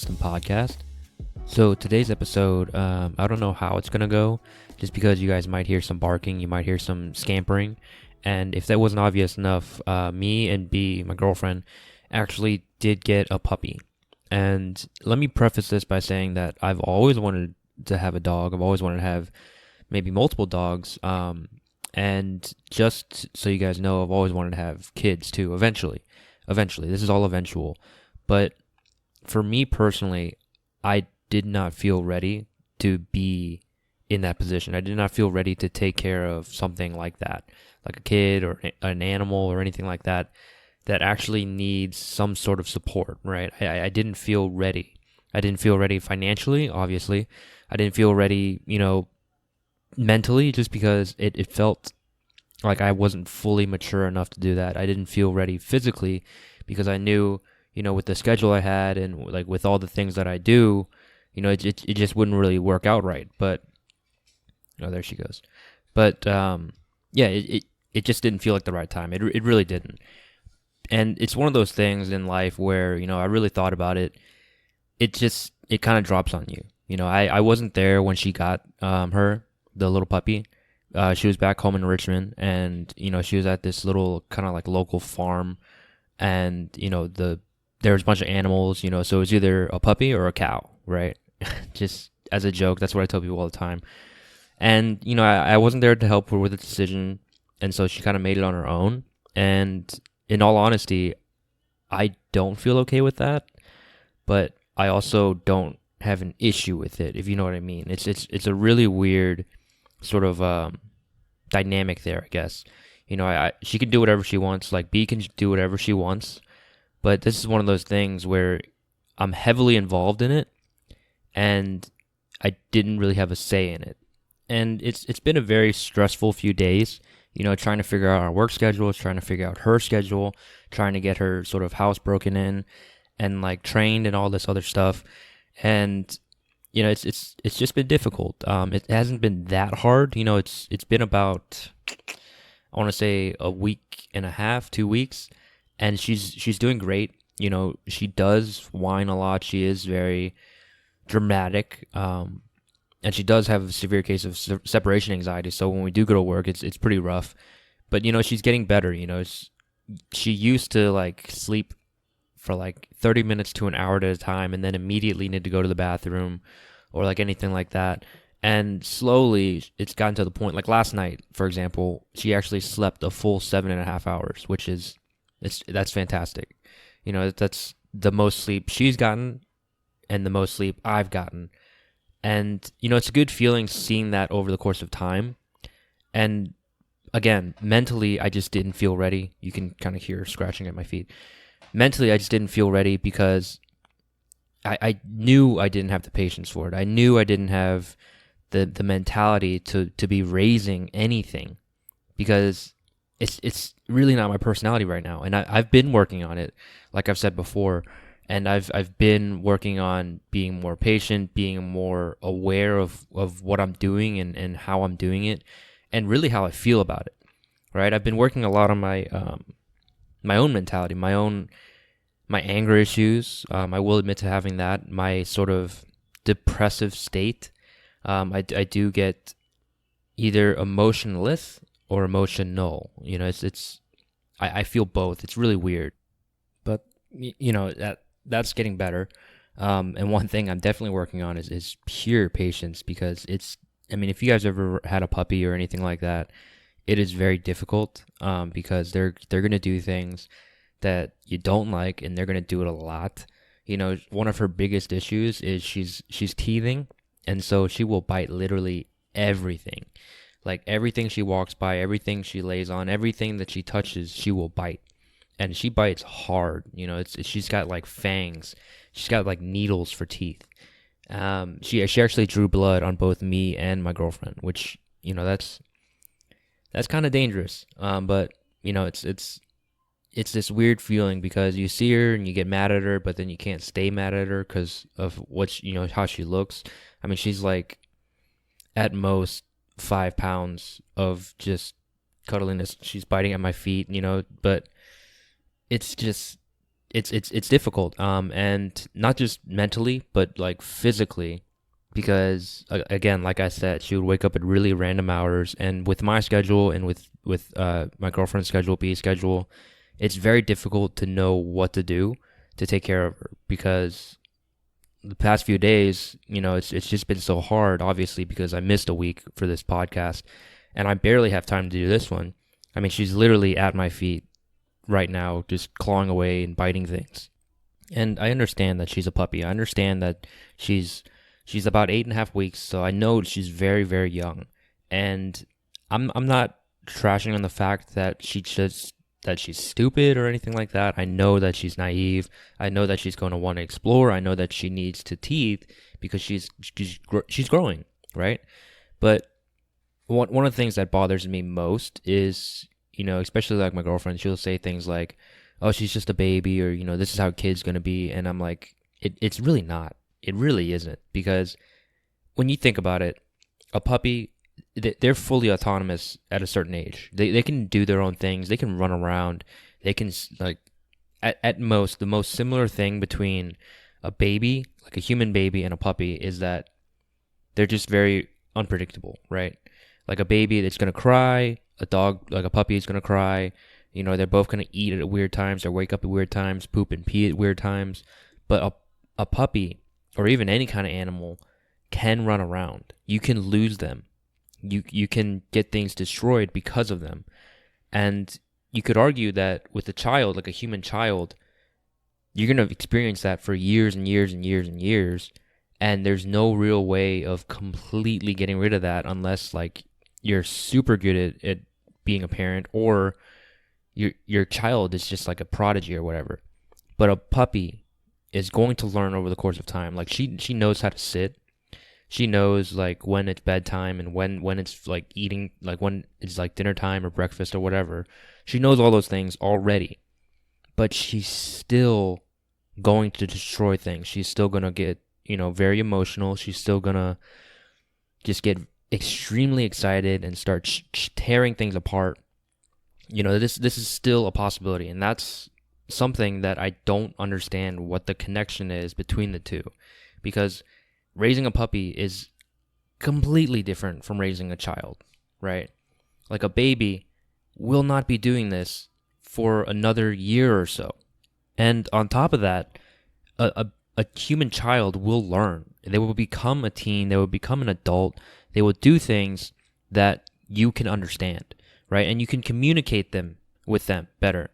System podcast. So today's episode, I don't know how it's gonna go, just because you guys might hear some barking, you might hear some scampering, and if that wasn't obvious enough, me and B, my girlfriend, actually did get a puppy. And let me preface this by saying that I've always wanted to have a dog. I've always wanted to have maybe multiple dogs. And just so you guys know, I've always wanted to have kids too, eventually. This is all eventual. But for me personally, I did not feel ready to be in that position. I did not feel ready to take care of something like that, like a kid or an animal or anything like that, that actually needs some sort of support, right? I didn't feel ready. I didn't feel ready financially, obviously. I didn't feel ready, mentally, just because it felt like I wasn't fully mature enough to do that. I didn't feel ready physically because I knew, with the schedule I had and like with all the things that I do, it just wouldn't really work out right. But, oh, there she goes. But, yeah, it just didn't feel like the right time. It really didn't. And it's one of those things in life where, I really thought about it. It kind of drops on you. I wasn't there when she got the little puppy. She was back home in Richmond, and, she was at this little kind of like local farm, and, there was a bunch of animals, so it was either a puppy or a cow, right? Just as a joke, that's what I tell people all the time. And, I wasn't there to help her with the decision, and so she kind of made it on her own. And in all honesty, I don't feel okay with that, but I also don't have an issue with it, if you know what I mean. It's a really weird sort of dynamic there, I guess. She can do whatever she wants, like B can do whatever she wants, but this is one of those things where I'm heavily involved in it, and I didn't really have a say in it. And it's been a very stressful few days, trying to figure out our work schedules, trying to figure out her schedule, trying to get her sort of house broken in and like trained and all this other stuff. And it's just been difficult. It hasn't been that hard. It's been about, I want to say, a week and a half, 2 weeks, and she's doing great. She does whine a lot. She is very dramatic, and she does have a severe case of separation anxiety. So when we do go to work, it's pretty rough. But she's getting better. She used to like sleep for like 30 minutes to an hour at a time, and then immediately need to go to the bathroom or like anything like that. And slowly it's gotten to the point, like last night, for example, she actually slept a full 7.5 hours, which is, that's fantastic. That's the most sleep she's gotten and the most sleep I've gotten. And, it's a good feeling seeing that over the course of time. And again, mentally, I just didn't feel ready. You can kind of hear scratching at my feet. Mentally, I just didn't feel ready because I knew I didn't have the patience for it. I knew I didn't have the mentality to be raising anything, because it's really not my personality right now. And I've been working on it, like I've said before, and I've been working on being more patient, being more aware of what I'm doing and how I'm doing it, and really how I feel about it, right? I've been working a lot on my my own mentality, my anger issues. I will admit to having that. My sort of depressive state. I do get either emotionless or emotional. I feel both. It's really weird, but that's getting better. And one thing I'm definitely working on is pure patience, because if you guys ever had a puppy or anything like that, it is very difficult, because they're going to do things that you don't like, and they're going to do it a lot. One of her biggest issues is she's teething, and so she will bite literally everything. Like everything she walks by, everything she lays on, everything that she touches, she will bite. And she bites hard. She's got like fangs. She's got like needles for teeth. She actually drew blood on both me and my girlfriend, which, that's kind of dangerous. But it's this weird feeling, because you see her and you get mad at her, but then you can't stay mad at her because of how she looks. She's like at most 5 pounds of just cuddliness. She's biting at my feet, but it's just, it's difficult, and not just mentally but like physically, because again, like I said, she would wake up at really random hours, and with my schedule and with my girlfriend's schedule, B's schedule, it's very difficult to know what to do to take care of her, because the past few days, it's just been so hard, obviously, because I missed a week for this podcast, and I barely have time to do this one. I mean, she's literally at my feet right now, just clawing away and biting things. And I understand that she's a puppy. I understand that she's about 8.5 weeks, so I know she's very, very young. And I'm not trashing on the fact that she's stupid or anything like that. I know that she's naive. I know that she's going to want to explore. I know that she needs to teeth because she's growing, right? But one of the things that bothers me most is, especially like my girlfriend, she'll say things like, "Oh, she's just a baby," or "This is how a kid's gonna be," and I'm like, it's really not. It really isn't, because when you think about it, a puppy, they're fully autonomous at a certain age. They can do their own things. They can run around. They can, like, at most, the most similar thing between a baby, like a human baby, and a puppy is that they're just very unpredictable, right? Like a baby that's gonna cry, a dog, like a puppy, is gonna cry. They're both gonna eat at weird times, or wake up at weird times, poop and pee at weird times. But a puppy, or even any kind of animal, can run around. You can lose them. You can get things destroyed because of them. And you could argue that with a child, like a human child, you're going to experience that for years and years and years and years. And there's no real way of completely getting rid of that unless, like, you're super good at being a parent, or your child is just like a prodigy or whatever. But a puppy is going to learn over the course of time. Like, she knows how to sit. She knows, like, when it's bedtime and when it's like eating, like when it's like dinner time or breakfast or whatever. She knows all those things already. But she's still going to destroy things. She's still going to get, very emotional. She's still going to just get extremely excited and start tearing things apart. This is still a possibility, and that's something that I don't understand what the connection is between the two, because raising a puppy is completely different from raising a child, right? Like, a baby will not be doing this for another year or so. And on top of that, a human child will learn. They will become a teen, they will become an adult, they will do things that you can understand, right? And you can communicate them with them better.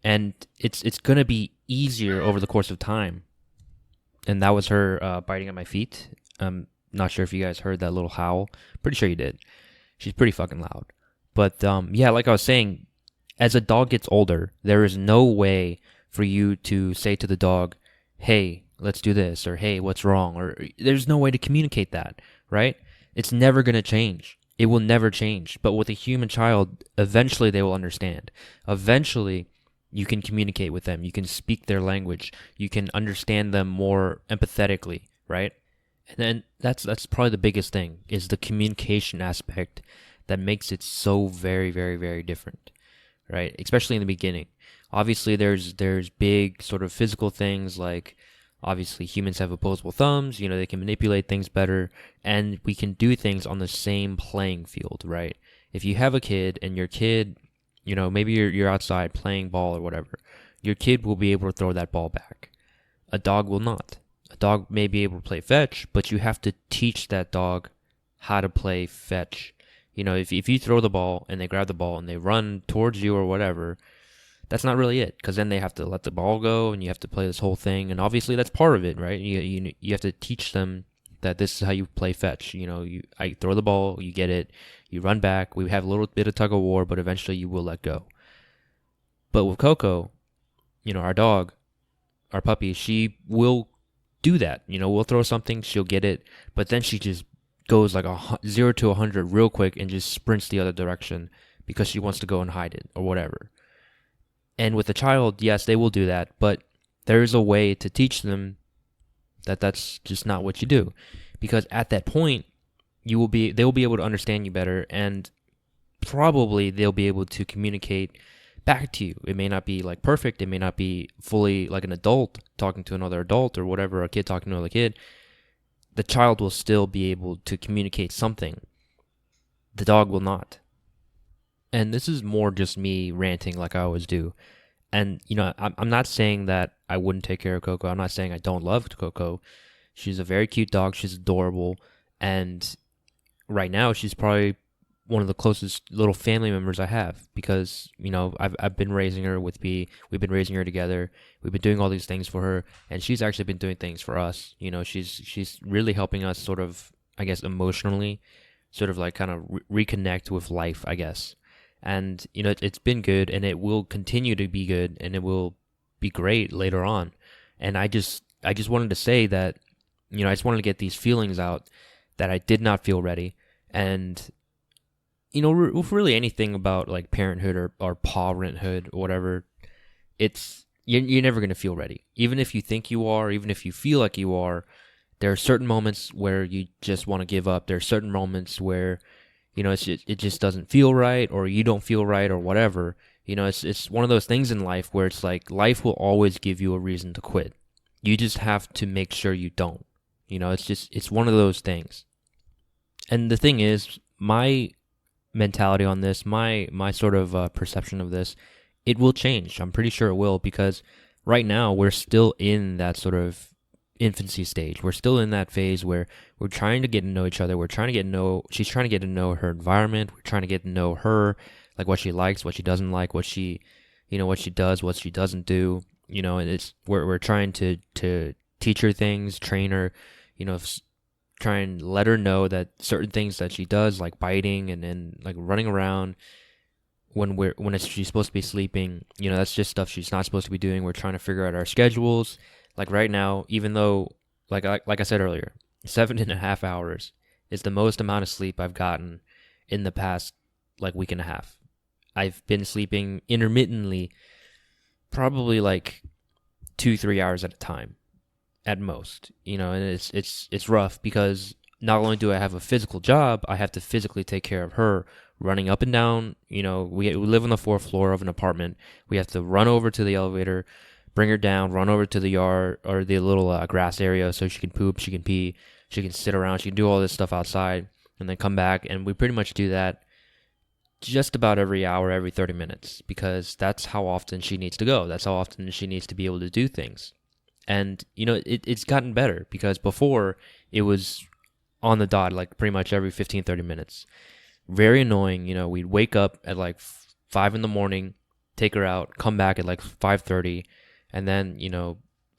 And it's going to be easier over the course of time. And that was her biting at my feet. I'm not sure if you guys heard that little howl. Pretty sure you did. She's pretty fucking loud. But yeah, like I was saying, as a dog gets older, there is no way for you to say to the dog, "Hey, let's do this," or "Hey, what's wrong?" Or there's no way to communicate that, right? It's never going to change. It will never change. But with a human child, eventually they will understand. Eventually, you can communicate with them. You can speak their language. You can understand them more empathetically, right? And then that's probably the biggest thing, is the communication aspect that makes it so very, very, very different, right? Especially in the beginning. Obviously, there's big sort of physical things, like, obviously humans have opposable thumbs. They can manipulate things better, and we can do things on the same playing field, right? If you have a kid and your kid, maybe you're outside playing ball or whatever, your kid will be able to throw that ball back. A dog will not. A dog may be able to play fetch, but you have to teach that dog how to play fetch. If you throw the ball and they grab the ball and they run towards you or whatever, that's not really it, because then they have to let the ball go and you have to play this whole thing. And obviously that's part of it, right? You have to teach them that this is how you play fetch. I throw the ball, you get it, you run back, we have a little bit of tug of war, but eventually you will let go. But with Coco, our dog, our puppy, she will do that. We'll throw something, she'll get it, but then she just goes like 0 to 100 real quick and just sprints the other direction because she wants to go and hide it or whatever. And with a child, yes, they will do that, but there is a way to teach them that that's just not what you do, because at that point they will be able to understand you better, and probably they'll be able to communicate back to you. It may not be like perfect. It may not be fully like an adult talking to another adult or whatever, a kid talking to another kid. The child will still be able to communicate something. The dog will not. And this is more just me ranting like I always do. And, I'm not saying that I wouldn't take care of Coco. I'm not saying I don't love Coco. She's a very cute dog. She's adorable. And right now, she's probably one of the closest little family members I have because, I've been raising her with B. We've been raising her together. We've been doing all these things for her. And she's actually been doing things for us. She's really helping us sort of, I guess, emotionally, sort of like kind of reconnect with life, I guess. And, it's been good and it will continue to be good and it will be great later on. And I just wanted to say that, I just wanted to get these feelings out that I did not feel ready. And, with really anything about like parenthood or pawrenthood or whatever, you're never going to feel ready. Even if you think you are, even if you feel like you are, there are certain moments where you just want to give up. There are certain moments where it just doesn't feel right or you don't feel right or whatever. It's one of those things in life where it's like life will always give you a reason to quit. You just have to make sure you don't. It's one of those things. And the thing is, my mentality on this, my sort of perception of this, it will change. I'm pretty sure it will because right now we're still in that sort of infancy stage. We're still in that phase where we're trying to get to know each other. She's trying to get to know her environment. We're trying to get to know her, like what she likes, what she doesn't like, what she does, what she doesn't do, and we're trying to teach her things, train her, try and let her know that certain things that she does, like biting and then like running around she's supposed to be sleeping, that's just stuff she's not supposed to be doing. We're trying to figure out our schedules. Like right now, even though, like I said earlier, 7.5 hours is the most amount of sleep I've gotten in the past like week and a half. I've been sleeping intermittently, probably like 2-3 hours at a time, at most. And it's rough because not only do I have a physical job, I have to physically take care of her, running up and down. We live on the 4th floor of an apartment. We have to run over to the elevator, bring her down, run over to the yard or the little grass area so she can poop, she can pee, she can sit around, she can do all this stuff outside, and then come back. And we pretty much do that just about every hour, every 30 minutes, because that's how often she needs to go. That's how often she needs to be able to do things. And, it's gotten better because before it was on the dot, like pretty much every 15-30 minutes. Very annoying. We'd wake up at like 5 in the morning, take her out, come back at like 5:30. And then,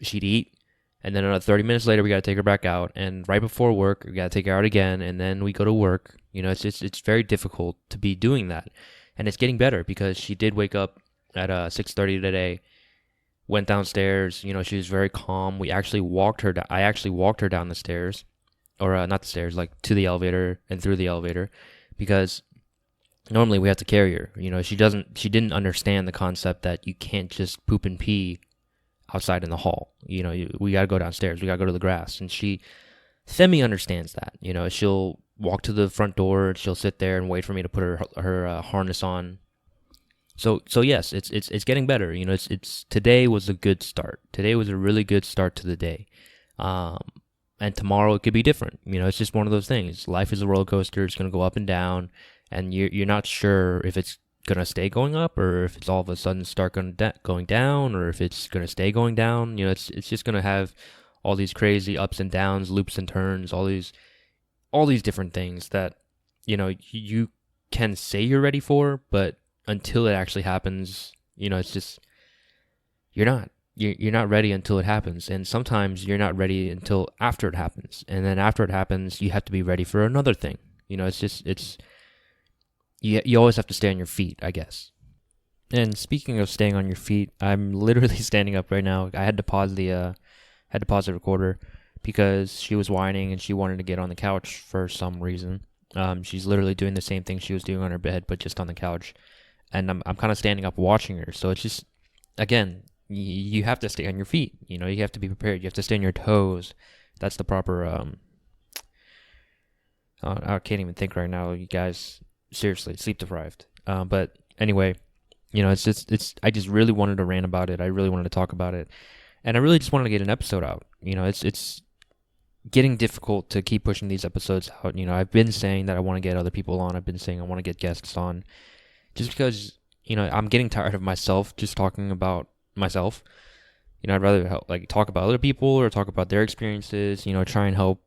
she'd eat. And then another 30 minutes later, we got to take her back out. And right before work, we got to take her out again. And then we go to work. It's very difficult to be doing that. And it's getting better because she did wake up at 6:30 today, went downstairs. She was very calm. I actually walked her down the stairs. Or not the stairs, like to the elevator and through the elevator. Because normally we have to carry her. She didn't understand the concept that you can't just poop and pee outside in the hall. We got to go downstairs. We got to go to the grass. And she semi-understands that. She'll walk to the front door. She'll sit there and wait for me to put her harness on. So yes, it's getting better. Today was a good start. Today was a really good start to the day. And tomorrow it could be different. It's just one of those things. Life is a roller coaster. It's going to go up and down. And you're not sure if it's going to stay going up or if it's all of a sudden start going down or if it's going to stay going down. It's just going to have all these crazy ups and downs, loops and turns, all these different things that, you can say you're ready for, but until it actually happens, it's just, you're not. You're not ready until it happens. And sometimes you're not ready until after it happens. And then after it happens, you have to be ready for another thing. You always have to stay on your feet, I guess. And speaking of staying on your feet, I'm literally standing up right now. I had to pause the recorder because she was whining and she wanted to get on the couch for some reason. She's literally doing the same thing she was doing on her bed, but just on the couch. And I'm kind of standing up watching her. So it's just, again, you have to stay on your feet. You have to be prepared. You have to stay on your toes. That's the proper, I can't even think right now, you guys. Seriously, sleep deprived. But anyway, I just really wanted to rant about it. I really wanted to talk about it. And I really just wanted to get an episode out. It's getting difficult to keep pushing these episodes out. I've been saying that I want to get other people on. I've been saying I want to get guests on just because, I'm getting tired of myself just talking about myself. I'd rather talk about other people or talk about their experiences, try and help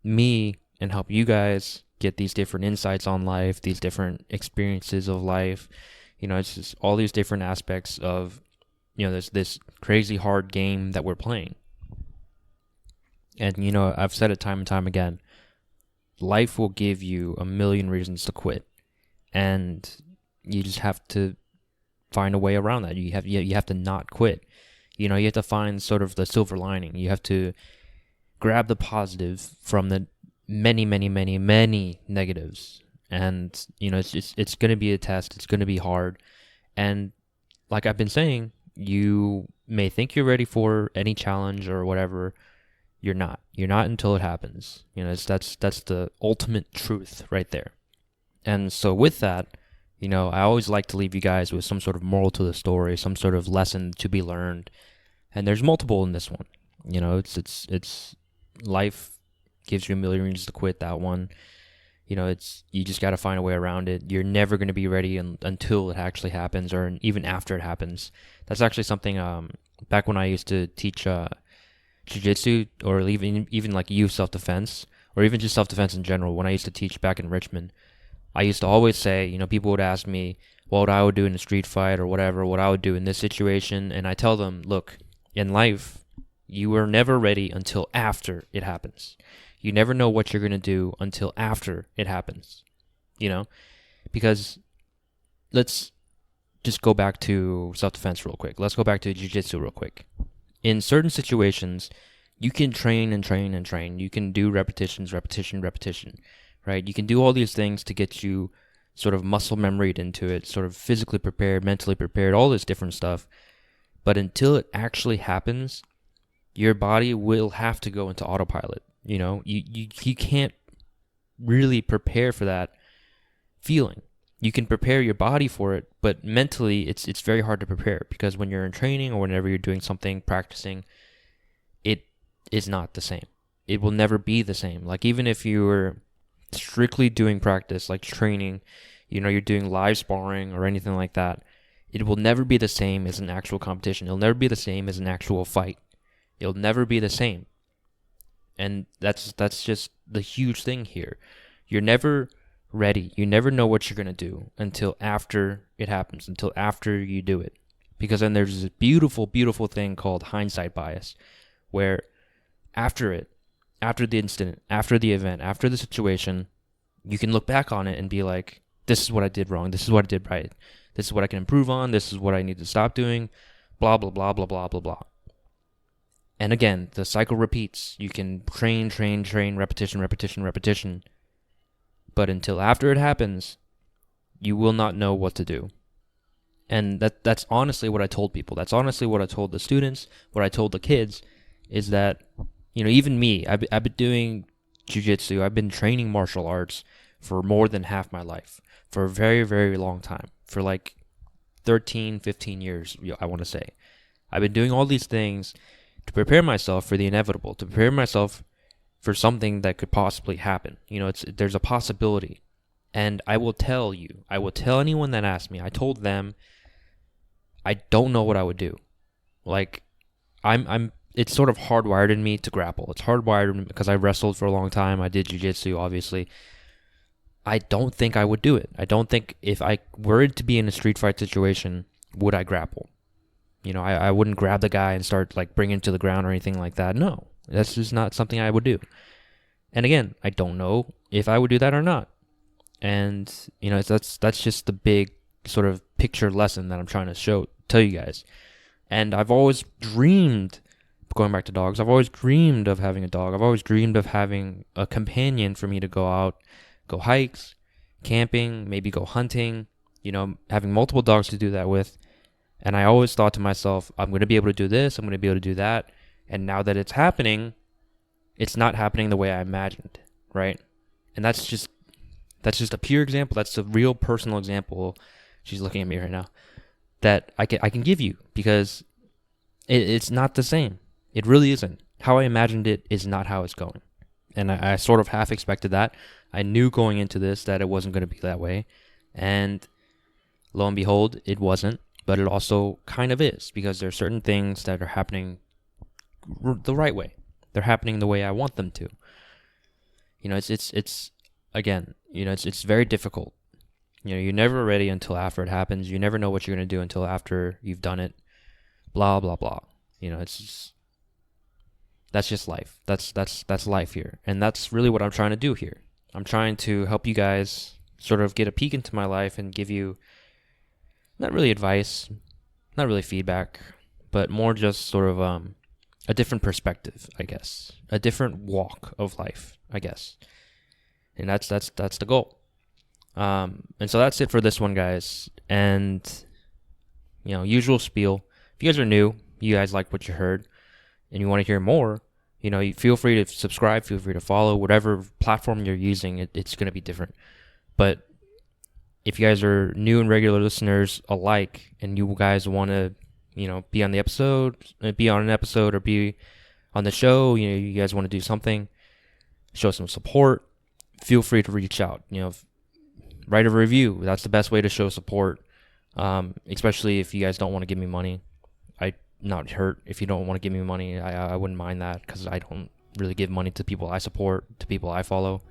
me and help you guys get these different insights on life, these different experiences of life. It's just all these different aspects of, this crazy hard game that we're playing. And, I've said it time and time again, life will give you a million reasons to quit. And you just have to find a way around that. You have to not quit. You have to find sort of the silver lining. You have to grab the positive from the many, many, many, many negatives. And, it's going to be a test. It's going to be hard. And like I've been saying, you may think you're ready for any challenge or whatever. You're not. You're not until it happens. That's the ultimate truth right there. And so with that, I always like to leave you guys with some sort of moral to the story, some sort of lesson to be learned. And there's multiple in this one. It's life gives you a million reasons to quit. That one. You just got to find a way around it. You're never going to be ready until it actually happens, or even after it happens. That's actually something back when I used to teach jiu-jitsu, or even like youth self-defense, or even just self-defense in general. When I used to teach back in Richmond, I used to always say, people would ask me what I would do in a street fight or whatever, what I would do in this situation. And I tell them, look, in life, you are never ready until after it happens. You never know what you're going to do until after it happens, because let's just go back to self-defense real quick. Let's go back to jiu-jitsu real quick. In certain situations, you can train and train and train. You can do repetition, right? You can do all these things to get you sort of muscle memoried into it, sort of physically prepared, mentally prepared, all this different stuff. But until it actually happens, your body will have to go into autopilot. You can't really prepare for that feeling. You can prepare your body for it, but mentally it's very hard to prepare, because when you're in training or whenever you're doing something, practicing, it is not the same. It will never be the same. Like, even if you were strictly doing practice, like training, you're doing live sparring or anything like that, it will never be the same as an actual competition. It'll never be the same as an actual fight. It'll never be the same. And that's just the huge thing here. You're never ready. You never know what you're going to do until after it happens, until after you do it. Because then there's this beautiful, beautiful thing called hindsight bias, where after the incident, after the event, after the situation, you can look back on it and be like, this is what I did wrong. This is what I did right. This is what I can improve on. This is what I need to stop doing. Blah, blah, blah, blah, blah, blah, blah. And again, the cycle repeats. You can train, repetition. But until after it happens, you will not know what to do. And that's honestly what I told people. That's honestly what I told the students, what I told the kids, is that, even me, I've been doing jiu-jitsu, I've been training martial arts for more than half my life, for a very, very long time, for like 13, 15 years, I want to say. I've been doing all these things to prepare myself for the inevitable, to prepare myself for something that could possibly happen. There's a possibility. And I will tell anyone that asks me, I told them, I don't know what I would do. Like, it's sort of hardwired in me to grapple. It's hardwired in me because I wrestled for a long time. I did jiu-jitsu, obviously. I don't think I would do it. I don't think if I were to be in a street fight situation, would I grapple. I wouldn't grab the guy and start bringing him to the ground or anything like that. No, that's just not something I would do. And again, I don't know if I would do that or not. And, that's just the big sort of picture lesson that I'm trying to tell you guys. And I've always dreamed, going back to dogs, I've always dreamed of having a dog. I've always dreamed of having a companion for me to go out, go hikes, camping, maybe go hunting, having multiple dogs to do that with. And I always thought to myself, I'm going to be able to do this, I'm going to be able to do that. And now that it's happening, it's not happening the way I imagined, right? And that's just a pure example. That's a real personal example. She's looking at me right now. that I can give you, because it's not the same. It really isn't. How I imagined it is not how it's going. And I sort of half expected that. I knew going into this that it wasn't going to be that way. And lo and behold, it wasn't. But it also kind of is, because there are certain things that are happening the right way. They're happening the way I want them to. It's again, it's very difficult. You're never ready until after it happens. You never know what you're going to do until after you've done it. Blah, blah, blah. That's just life. That's life here. And that's really what I'm trying to do here. I'm trying to help you guys sort of get a peek into my life and give you not really advice, not really feedback, but more just sort of a different perspective, I guess. A different walk of life, I guess. And that's the goal. And so that's it for this one, guys. And usual spiel. If you guys are new, you guys like what you heard, and you want to hear more, you feel free to subscribe, feel free to follow, whatever platform you're using, it's going to be different. But if you guys are new and regular listeners alike, and you guys want to, be on an episode, or be on the show, you guys want to do something, show some support, feel free to reach out, write a review. That's the best way to show support. Especially if you guys don't want to give me money. I not hurt if you don't want to give me money. I wouldn't mind that, because I don't really give money to people I support, to people I follow.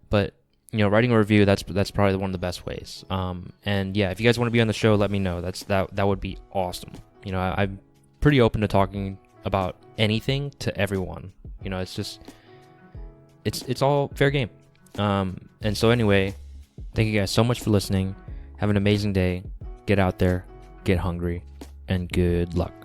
But writing a review, that's probably one of the best ways. And yeah, if you guys want to be on the show, let me know. That would be awesome. I'm pretty open to talking about anything to everyone. It's all fair game. And so anyway, thank you guys so much for listening. Have an amazing day. Get out there, get hungry, and good luck.